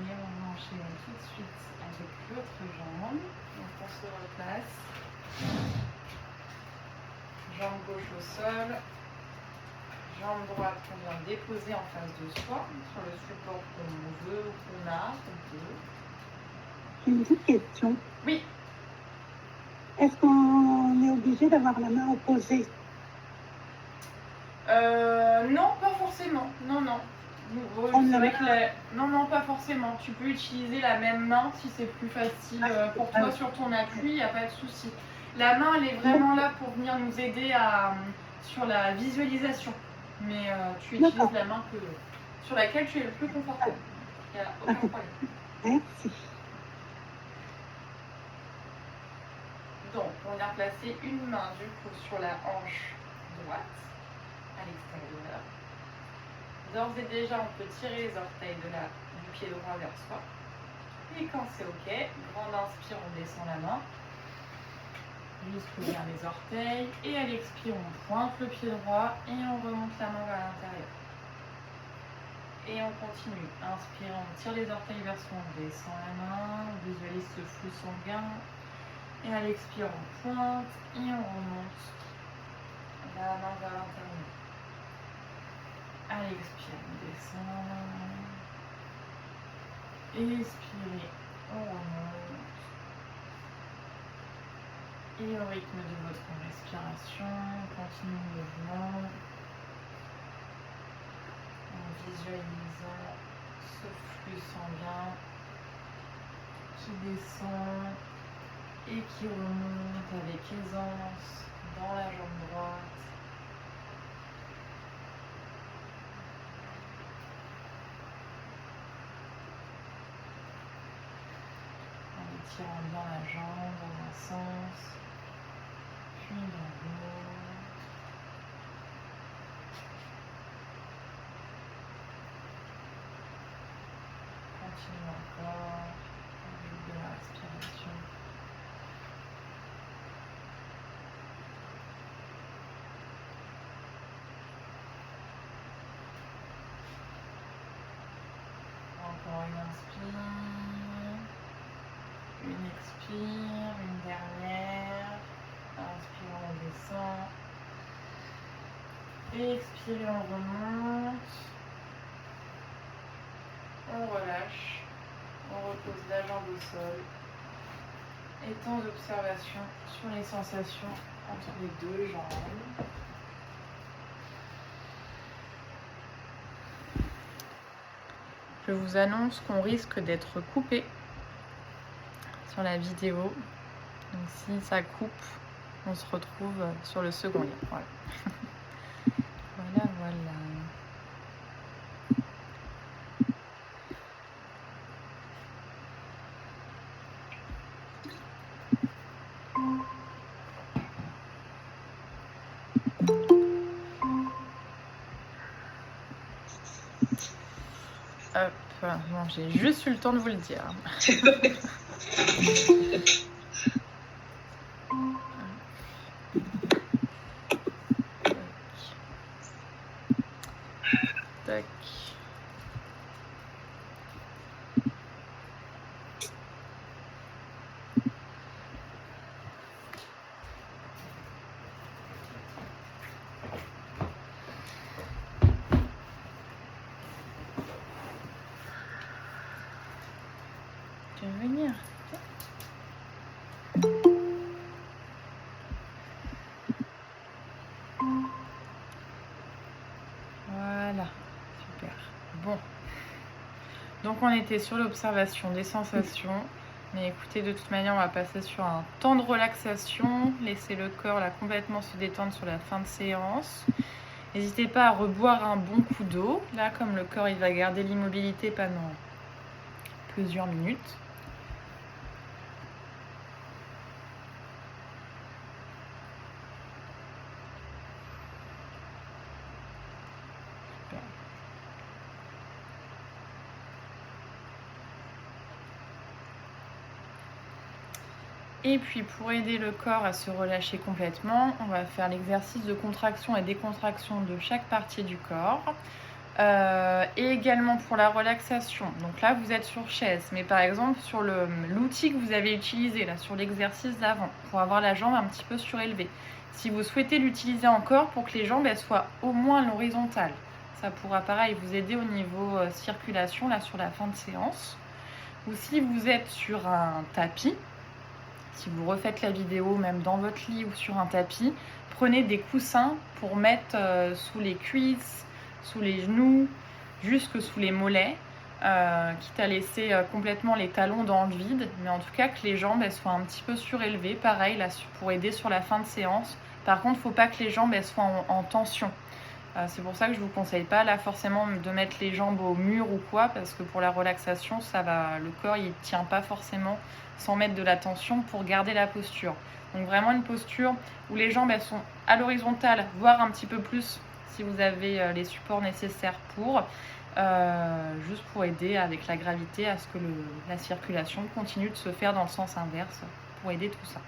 Et on enchaîne tout de suite avec l'autre jambe. Donc on se replace. Jambe gauche au sol. Jambe droite qu'on vient déposer en face de soi, sur le support qu'on veut ou qu'on a, qu'on peut. J'ai une petite question. Oui. Est-ce qu'on est obligé d'avoir la main opposée? Non, pas forcément. Non, non. C'est vrai que non, pas forcément. Tu peux utiliser la même main si c'est plus facile pour toi sur ton appui, il n'y a pas de souci. La main, elle est vraiment là pour venir nous aider sur la visualisation. Mais tu utilises la main sur laquelle tu es le plus confortable. Il n'y a aucun problème. Merci. Donc, on vient placer une main du coup sur la hanche droite, à l'extérieur. D'ores et déjà, on peut tirer les orteils du pied droit vers soi. Et quand c'est OK, grande inspire, on descend la main. Jusqu'au vers les orteils. Et à l'expire, on pointe le pied droit et on remonte la main vers l'intérieur. Et on continue. Inspire, on tire les orteils vers soi, on descend la main, on visualise ce flux sanguin. Et à l'expire, on pointe et on remonte la main vers l'intérieur. À l'expire, on descend. Expirez, on remonte. Et au rythme de votre respiration, continue le mouvement en visualisant ce flux sanguin qui descend et qui remonte avec aisance dans la jambe droite. En étirant bien la jambe dans un sens, puis dans l'autre. Continue encore avec de la respiration. Encore une inspire. Une expire. Une dernière. Inspire, on descend. Expire, on remonte. On relâche. On repose la jambe au sol. Et temps d'observation sur les sensations entre les deux jambes. Je vous annonce qu'on risque d'être coupé sur la vidéo. Donc si ça coupe, on se retrouve sur le second lien. Voilà. Voilà. Hop, bon, j'ai juste eu le temps de vous le dire. Tac. Tu veux venir? Voilà, super. Bon. Donc on était sur l'observation des sensations. Mais écoutez, de toute manière, on va passer sur un temps de relaxation. Laissez le corps là complètement se détendre sur la fin de séance. N'hésitez pas à reboire un bon coup d'eau. Là, comme le corps il va garder l'immobilité pendant plusieurs minutes. Super. Et puis pour aider le corps à se relâcher complètement, on va faire l'exercice de contraction et décontraction de chaque partie du corps. Et également pour la relaxation. Donc là, vous êtes sur chaise, mais par exemple sur l'outil que vous avez utilisé là, sur l'exercice d'avant, pour avoir la jambe un petit peu surélevée. Si vous souhaitez l'utiliser encore pour que les jambes elles soient au moins à l'horizontale, ça pourra pareil vous aider au niveau circulation là sur la fin de séance. Ou si vous êtes sur un tapis, si vous refaites la vidéo même dans votre lit ou sur un tapis, prenez des coussins pour mettre sous les cuisses, sous les genoux, jusque sous les mollets, quitte à laisser complètement les talons dans le vide, mais en tout cas que les jambes elles soient un petit peu surélevées, pareil là pour aider sur la fin de séance. Par contre, il ne faut pas que les jambes elles soient en tension. C'est pour ça que je ne vous conseille pas là forcément de mettre les jambes au mur ou quoi, parce que pour la relaxation, le corps il tient pas forcément sans mettre de la tension pour garder la posture. Donc vraiment une posture où les jambes elles sont à l'horizontale, voire un petit peu plus si vous avez les supports nécessaires pour, juste pour aider avec la gravité à ce que la circulation continue de se faire dans le sens inverse, pour aider tout ça.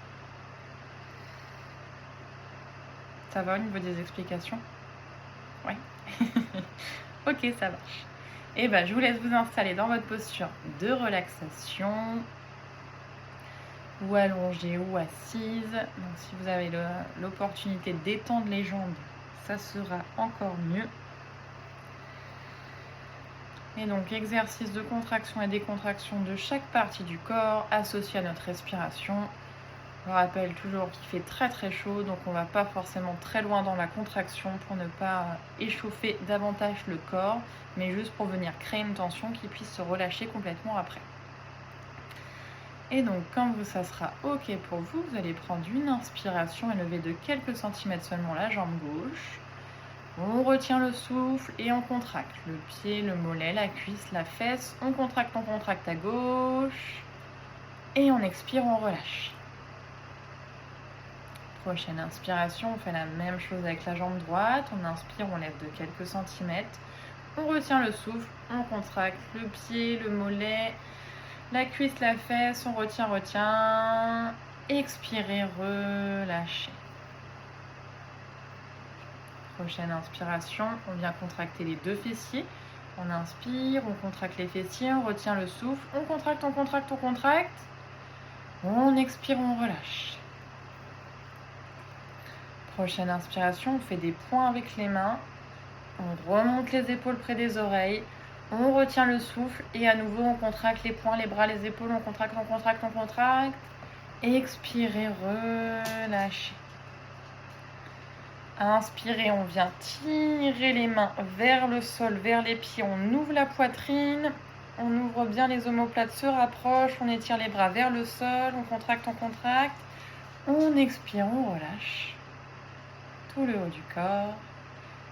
Ça va au niveau des explications ? Oui. Ok, ça marche. Et ben, je vous laisse vous installer dans votre posture de relaxation, ou allongée ou assise. Donc, si vous avez l'opportunité de détendre les jambes, ça sera encore mieux. Et donc, exercice de contraction et décontraction de chaque partie du corps associé à notre respiration. Je vous rappelle toujours qu'il fait très très chaud, donc on ne va pas forcément très loin dans la contraction pour ne pas échauffer davantage le corps, mais juste pour venir créer une tension qui puisse se relâcher complètement après. Et donc quand ça sera ok pour vous, vous allez prendre une inspiration et lever de quelques centimètres seulement la jambe gauche. On retient le souffle et on contracte le pied, le mollet, la cuisse, la fesse. On contracte à gauche. Et on expire, on relâche. Prochaine inspiration, on fait la même chose avec la jambe droite. On inspire, on lève de quelques centimètres. On retient le souffle, on contracte le pied, le mollet, la cuisse, la fesse. On retient. Expirez, relâchez. Prochaine inspiration, on vient contracter les deux fessiers. On inspire, on contracte les fessiers, on retient le souffle, on contracte, on contracte, on contracte. On expire, on relâche. Prochaine inspiration, on fait des points avec les mains. On remonte les épaules près des oreilles. On retient le souffle et à nouveau on contracte les poings, les bras, les épaules. On contracte, on contracte, on contracte. Expirez, relâchez. Inspirez, on vient tirer les mains vers le sol, vers les pieds. On ouvre la poitrine. On ouvre bien les omoplates, se rapprochent. On étire les bras vers le sol. On contracte, on contracte. On expire, on relâche. Tout le haut du corps.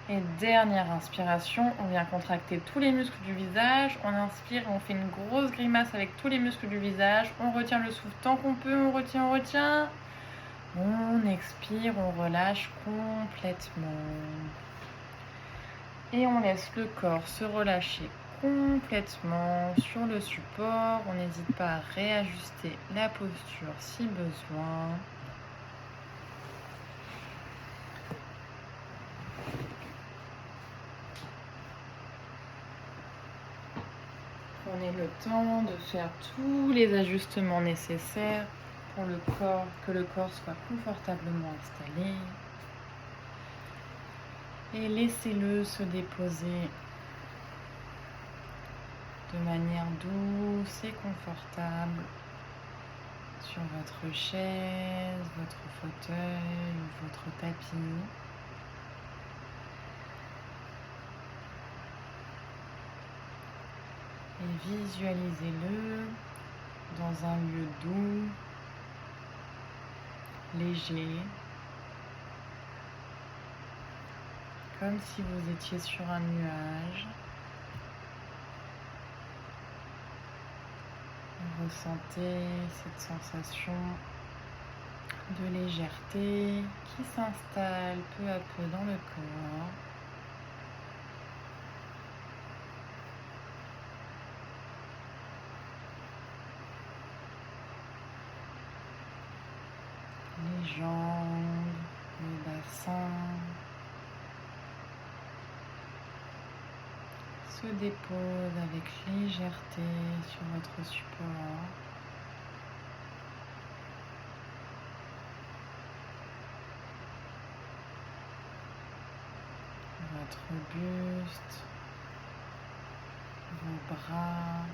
Et dernière inspiration, on vient contracter tous les muscles du visage. On inspire, on fait une grosse grimace avec tous les muscles du visage. On retient le souffle tant qu'on peut, on retient, on retient. On expire, on relâche complètement. Et on laisse le corps se relâcher complètement sur le support. On n'hésite pas à réajuster la posture si besoin. Prenez le temps de faire tous les ajustements nécessaires pour que le corps soit confortablement installé. Et laissez-le se déposer de manière douce et confortable sur votre chaise, votre fauteuil ou votre tapis. Et visualisez-le dans un lieu doux, léger, comme si vous étiez sur un nuage. Ressentez cette sensation de légèreté qui s'installe peu à peu dans le corps. Les jambes, le bassin se déposent avec légèreté sur votre support. Votre buste, vos bras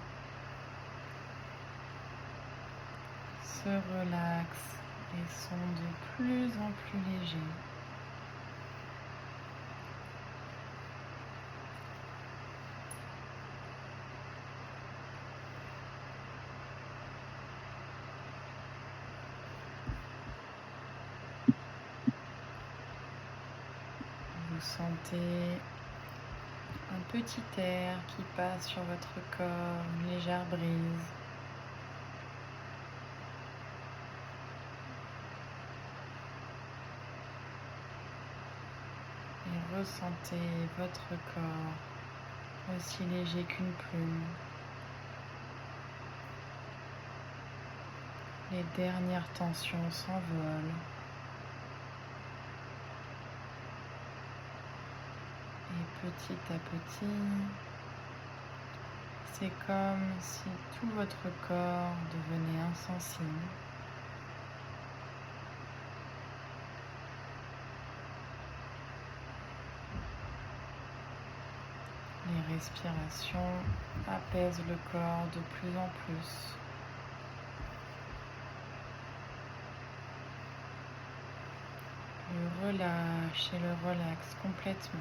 se relaxent et sont de plus en plus légers. Vous sentez un petit air qui passe sur votre corps, une légère brise. Et ressentez votre corps aussi léger qu'une plume. Les dernières tensions s'envolent. Et petit à petit, c'est comme si tout votre corps devenait insensible. Les respirations apaisent le corps de plus en plus. Le relâche et le relaxe complètement.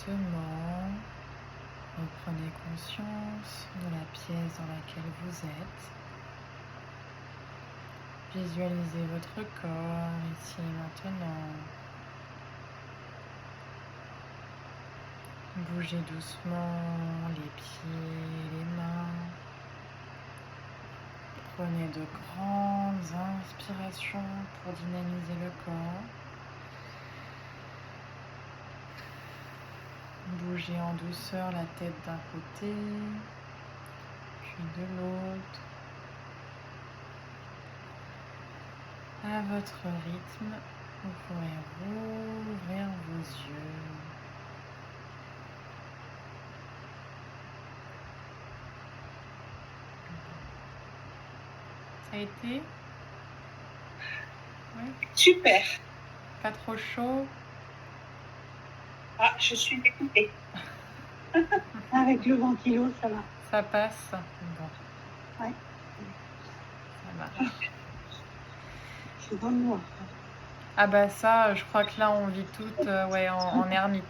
doucement, reprenez conscience de la pièce dans laquelle vous êtes. Visualisez votre corps ici et maintenant. Bougez doucement les pieds, les mains. Prenez de grandes inspirations pour dynamiser le corps. Bougez en douceur la tête d'un côté, puis de l'autre. À votre rythme, vous pourrez rouvrir vos yeux. Ça a été? Oui. Super. Pas trop chaud? Ah, je suis découpée. Avec le ventilo, ça va. Ça passe? Bon. Ouais. Ça marche. Je suis dans le noir. Ah bah ça, je crois que là on vit toutes ouais, en ermite.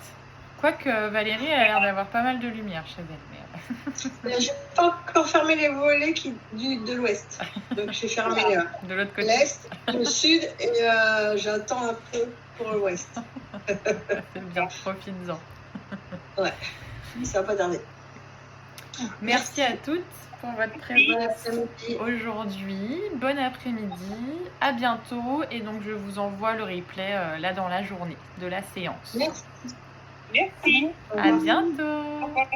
Quoique Valérie elle a l'air d'avoir pas mal de lumière chez elle. Mais... J'ai pas encore fermé les volets de l'ouest. Donc j'ai fermé de l'autre côté. L'est, le sud et j'attends un peu pour l'ouest. C'est bien, profites-en. Ouais, ça va pas tarder. Merci à toutes pour votre présence aujourd'hui. Bon après-midi, à bientôt. Et donc je vous envoie le replay là dans la journée de la séance. Merci. Merci. À bientôt. Au revoir.